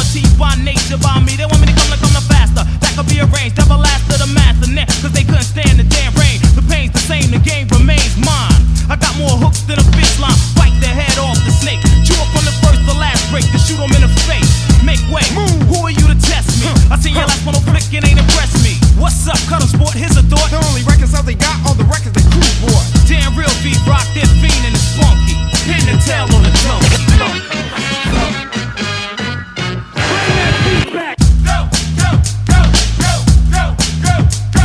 authority by nature by me. They want me to come faster. That could be arranged, everlasting the master net. Cause they couldn't stand the damn rain. The pain's the same, the game remains mine. I got more hooks than a fish line. Bite the head off the snake. Chew up from the first to last break to shoot them in the face. Make way, who are you to test me? I seen your last one on flick and ain't impressed me. What's up, Cuddle Sport? Here's a thought. The only records they got on the records they crew bought. Damn real beat rock, they're fiend and it's funky. Pin the tail on the donkey.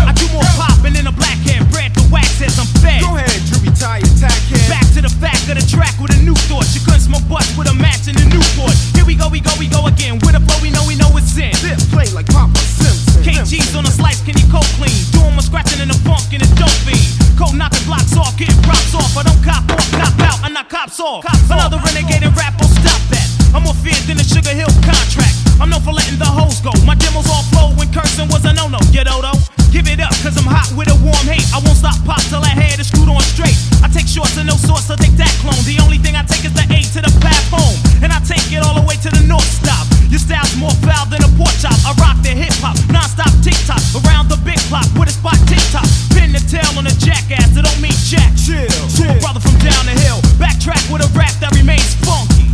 I do more poppin' than a black hair bread. The wax says I'm fed. Go ahead, Drew, tie your tack head. Back to the back of the track with a new thought. You couldn't smoke butts with a match in the Newport. Here we go again. With a flow we know it's in. This play like Papa Simpson. KG's on a slice, can you cold clean? Doing my scratching in the funk and it don't fiend. Cold knocking blocks off, getting props off. I don't cop off, cop out, I knock cops off. Another renegade and rap will stop that. I'm more feared than the Sugar Hill contract. I'm known for letting the hoes go. My demos all flow when cursing was a no-no. You know, give it up, cause I'm hot with a warm hate. I won't stop pop till I had it screwed on straight. I take shorts and no sorts, so take that clone. The only thing I take is the A to the path home. And I take it all the way to the north stop. Your style's more foul than a pork chop. I rock the hip-hop, non-stop tick-tock. Around the big clock with a spot tick-tock. Pin the tail on a jackass, it don't mean jack. Chill, Super brother from down the hill. Backtrack with a rap that remains funky.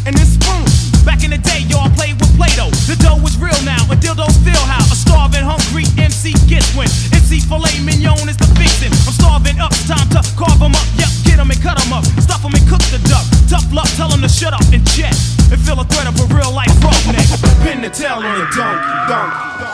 And it's funky. Back in the day, y'all played with Play-Doh. The dough was real now, and dildos feel how a starving, hungry MC gets when MC filet mignon is the fixin'. I'm starving up, it's time to carve them up. Yep, get them and cut them up. Stuff them and cook the duck. Tough luck, tell them to shut up and check. And feel a threat of a real life roughneck. Pin the tail on a donkey.